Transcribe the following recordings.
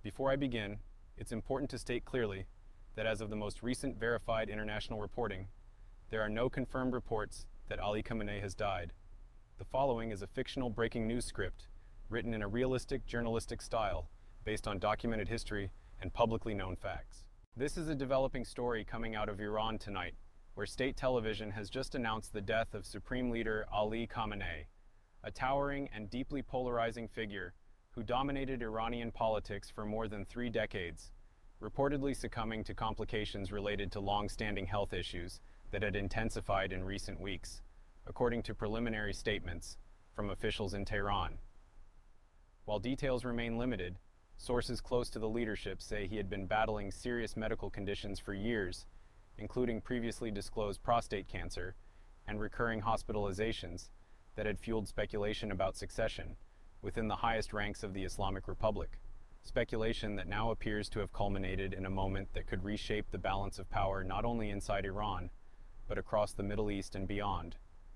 Before I begin, it's important to state clearly that as of the most recent verified international reporting, there are no confirmed reports that Ali Khamenei has died. The following is a fictional breaking news script written in a realistic journalistic style based on documented history and publicly known facts. This is a developing story coming out of Iran tonight, where state television has just announced the death of Supreme Leader Ali Khamenei, a towering and deeply polarizing figure who dominated Iranian politics for more than 3 decades, reportedly succumbing to complications related to long-standing health issues that had intensified in recent weeks, according to preliminary statements from officials in Tehran. While details remain limited, sources close to the leadership say he had been battling serious medical conditions for years, including previously disclosed prostate cancer and recurring hospitalizations that had fueled speculation about succession within the highest ranks of the Islamic Republic. Speculation that now appears to have culminated in a moment that could reshape the balance of power not only inside Iran, but across the Middle East and beyond,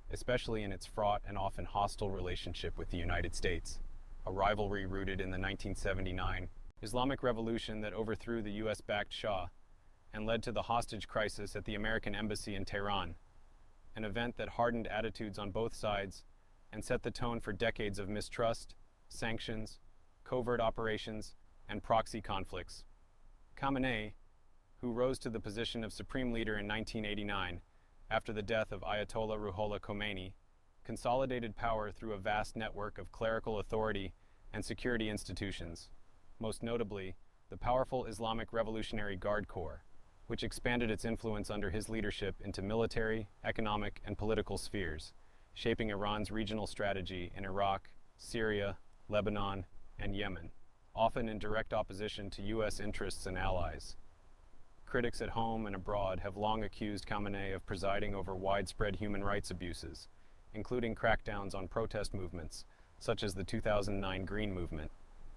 especially in its fraught and often hostile relationship with the United States, a rivalry rooted in the 1979 Islamic Revolution that overthrew the US-backed Shah and led to the hostage crisis at the American Embassy in Tehran, an event that hardened attitudes on both sides and set the tone for decades of mistrust, sanctions, covert operations, and proxy conflicts. Khamenei, who rose to the position of supreme leader in 1989 after the death of Ayatollah Ruhollah Khomeini, consolidated power through a vast network of clerical authority and security institutions, most notably the powerful Islamic Revolutionary Guard Corps, which expanded its influence under his leadership into military, economic, and political spheres, shaping Iran's regional strategy in Iraq, Syria, Lebanon, and Yemen, often in direct opposition to U.S. interests and allies. Critics at home and abroad have long accused Khamenei of presiding over widespread human rights abuses, including crackdowns on protest movements, such as the 2009 Green Movement,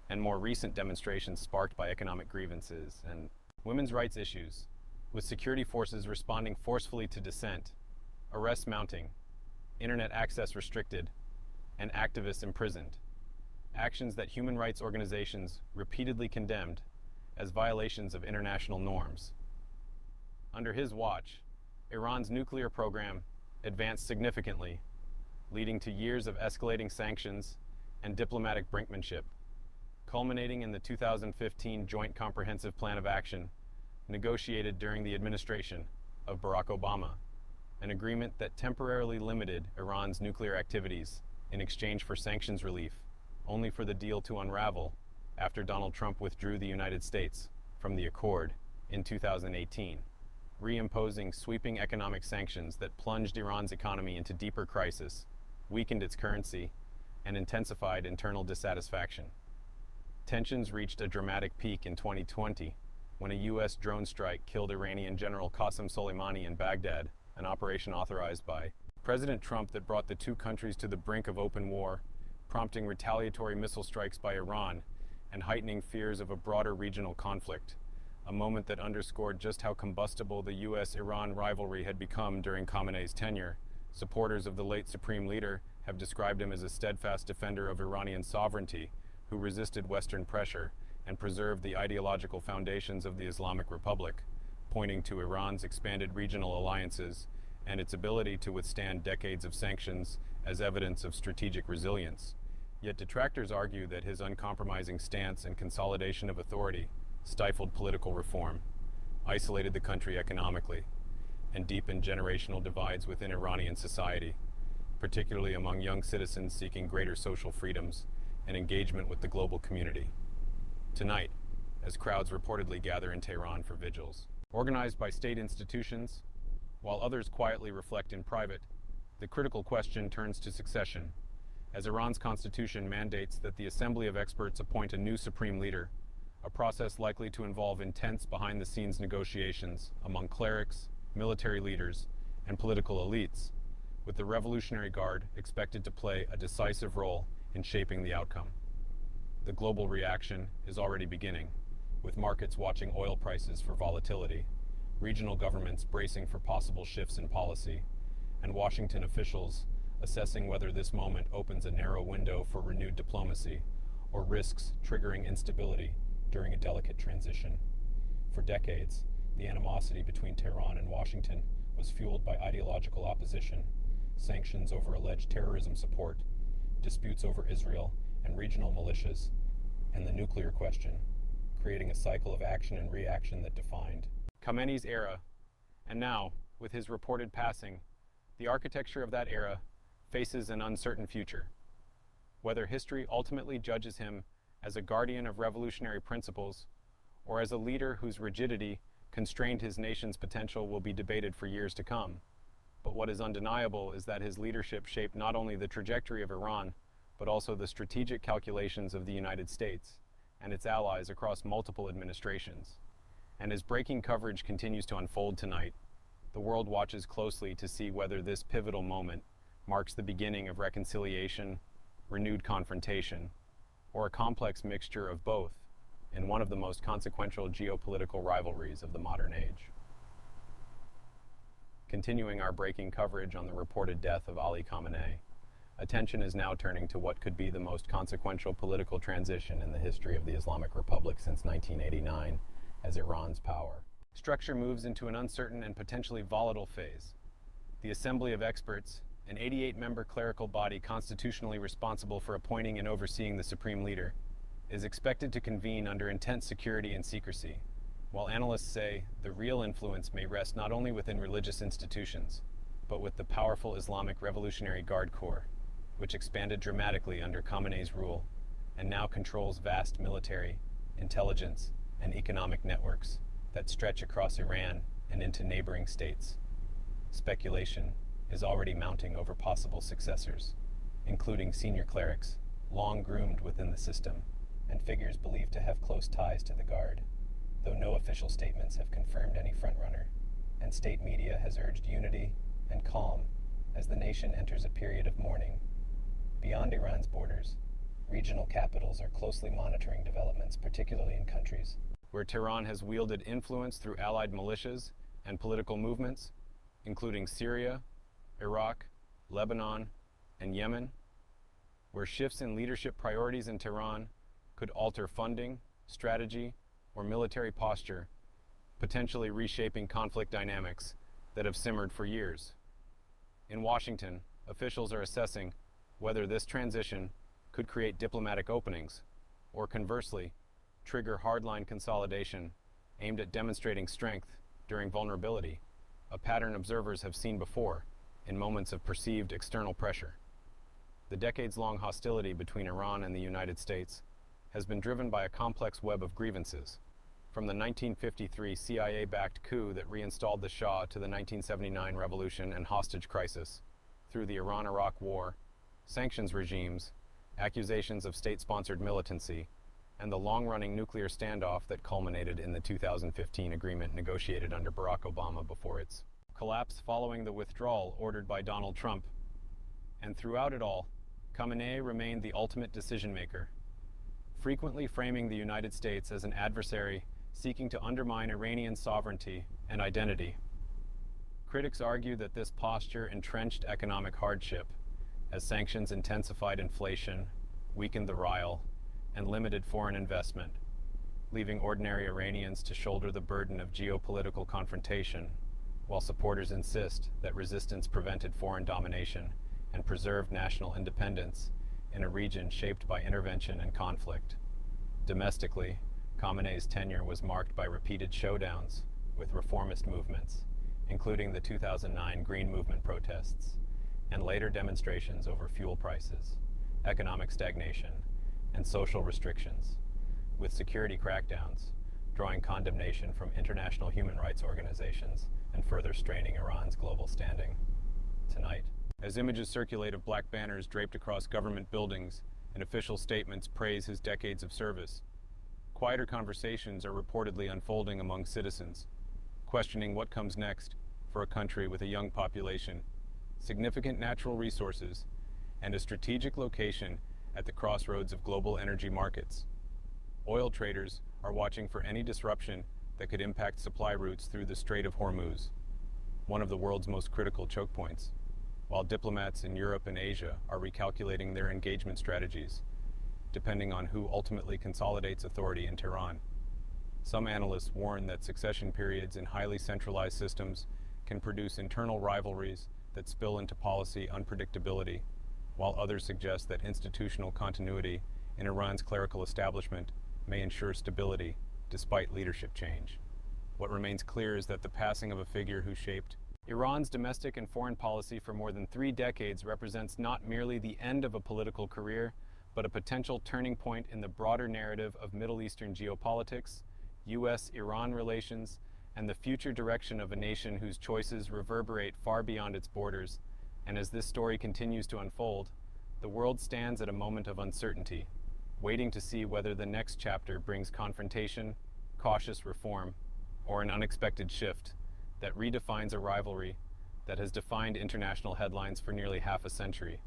and more recent demonstrations sparked by economic grievances and women's rights issues, with security forces responding forcefully to dissent, arrests mounting, internet access restricted, and activists imprisoned. Actions that human rights organizations repeatedly condemned as violations of international norms. Under his watch, Iran's nuclear program advanced significantly, leading to years of escalating sanctions and diplomatic brinkmanship, culminating in the 2015 Joint Comprehensive Plan of Action, negotiated during the administration of Barack Obama, an agreement that temporarily limited Iran's nuclear activities in exchange for sanctions relief, only for the deal to unravel after Donald Trump withdrew the United States from the accord in 2018, reimposing sweeping economic sanctions that plunged Iran's economy into deeper crisis, weakened its currency, and intensified internal dissatisfaction. Tensions reached a dramatic peak in 2020 when a U.S. drone strike killed Iranian General Qasem Soleimani in Baghdad, an operation authorized by President Trump that brought the two countries to the brink of open war, prompting retaliatory missile strikes by Iran and heightening fears of a broader regional conflict, a moment that underscored just how combustible the U.S.-Iran rivalry had become during Khamenei's tenure. Supporters of the late supreme leader have described him as a steadfast defender of Iranian sovereignty who resisted Western pressure and preserved the ideological foundations of the Islamic Republic, pointing to Iran's expanded regional alliances and its ability to withstand decades of sanctions as evidence of strategic resilience. Yet detractors argue that his uncompromising stance and consolidation of authority stifled political reform, isolated the country economically, and deepened generational divides within Iranian society, particularly among young citizens seeking greater social freedoms and engagement with the global community. Tonight, as crowds reportedly gather in Tehran for vigils, organized by state institutions, while others quietly reflect in private, the critical question turns to succession, as Iran's constitution mandates that the assembly of experts appoint a new supreme leader, a process likely to involve intense behind-the-scenes negotiations among clerics, military leaders, and political elites, with the Revolutionary Guard expected to play a decisive role in shaping the outcome. The global reaction is already beginning, with markets watching oil prices for volatility, regional governments bracing for possible shifts in policy, and Washington officials assessing whether this moment opens a narrow window for renewed diplomacy or risks triggering instability during a delicate transition. For decades, the animosity between Tehran and Washington was fueled by ideological opposition, sanctions over alleged terrorism support, disputes over Israel and regional militias, and the nuclear question, creating a cycle of action and reaction that defined Khamenei's era. And now, with his reported passing, the architecture of that era faces an uncertain future. Whether history ultimately judges him as a guardian of revolutionary principles or as a leader whose rigidity constrained his nation's potential will be debated for years to come. But what is undeniable is that his leadership shaped not only the trajectory of Iran, but also the strategic calculations of the United States and its allies across multiple administrations. And as breaking coverage continues to unfold tonight, the world watches closely to see whether this pivotal moment marks the beginning of reconciliation, renewed confrontation, or a complex mixture of both in one of the most consequential geopolitical rivalries of the modern age. Continuing our breaking coverage on the reported death of Ali Khamenei, attention is now turning to what could be the most consequential political transition in the history of the Islamic Republic since 1989, as Iran's power structure moves into an uncertain and potentially volatile phase. The Assembly of Experts, an 88-member clerical body constitutionally responsible for appointing and overseeing the supreme leader, is expected to convene under intense security and secrecy, while analysts say the real influence may rest not only within religious institutions, but with the powerful Islamic Revolutionary Guard Corps, which expanded dramatically under Khamenei's rule and now controls vast military, intelligence, and economic networks that stretch across Iran and into neighboring states. Speculation is already mounting over possible successors, including senior clerics, long groomed within the system, and figures believed to have close ties to the Guard, though no official statements have confirmed any frontrunner, and state media has urged unity and calm as the nation enters a period of mourning. Beyond Iran's borders, regional capitals are closely monitoring developments, particularly in countries where Tehran has wielded influence through allied militias and political movements, including Syria, Iraq, Lebanon, and Yemen, where shifts in leadership priorities in Tehran could alter funding, strategy, or military posture, potentially reshaping conflict dynamics that have simmered for years. In Washington, officials are assessing whether this transition could create diplomatic openings, or conversely, trigger hardline consolidation aimed at demonstrating strength during vulnerability, a pattern observers have seen before in moments of perceived external pressure. The decades-long hostility between Iran and the United States has been driven by a complex web of grievances, from the 1953 CIA-backed coup that reinstalled the Shah to the 1979 revolution and hostage crisis, through the Iran-Iraq War, sanctions regimes, accusations of state-sponsored militancy, and the long-running nuclear standoff that culminated in the 2015 agreement negotiated under Barack Obama before its collapse following the withdrawal ordered by Donald Trump. And throughout it all, Khamenei remained the ultimate decision-maker, frequently framing the United States as an adversary seeking to undermine Iranian sovereignty and identity. Critics argue that this posture entrenched economic hardship, as sanctions intensified inflation, weakened the rial, and limited foreign investment, leaving ordinary Iranians to shoulder the burden of geopolitical confrontation, while supporters insist that resistance prevented foreign domination and preserved national independence in a region shaped by intervention and conflict. Domestically, Khamenei's tenure was marked by repeated showdowns with reformist movements, including the 2009 Green Movement protests, and later demonstrations over fuel prices, economic stagnation, and social restrictions, with security crackdowns drawing condemnation from international human rights organizations and further straining Iran's global standing. Tonight, as images circulate of black banners draped across government buildings and official statements praise his decades of service, quieter conversations are reportedly unfolding among citizens, questioning what comes next for a country with a young population, significant natural resources, and a strategic location at the crossroads of global energy markets. Oil traders are watching for any disruption that could impact supply routes through the Strait of Hormuz, one of the world's most critical choke points, while diplomats in Europe and Asia are recalculating their engagement strategies, depending on who ultimately consolidates authority in Tehran. Some analysts warn that succession periods in highly centralized systems can produce internal rivalries that spill into policy unpredictability, while others suggest that institutional continuity in Iran's clerical establishment may ensure stability despite leadership change. What remains clear is that the passing of a figure who shaped Iran's domestic and foreign policy for more than 3 decades represents not merely the end of a political career, but a potential turning point in the broader narrative of Middle Eastern geopolitics, U.S.-Iran relations, and the future direction of a nation whose choices reverberate far beyond its borders. And as this story continues to unfold, the world stands at a moment of uncertainty, waiting to see whether the next chapter brings confrontation, cautious reform, or an unexpected shift that redefines a rivalry that has defined international headlines for nearly half a century.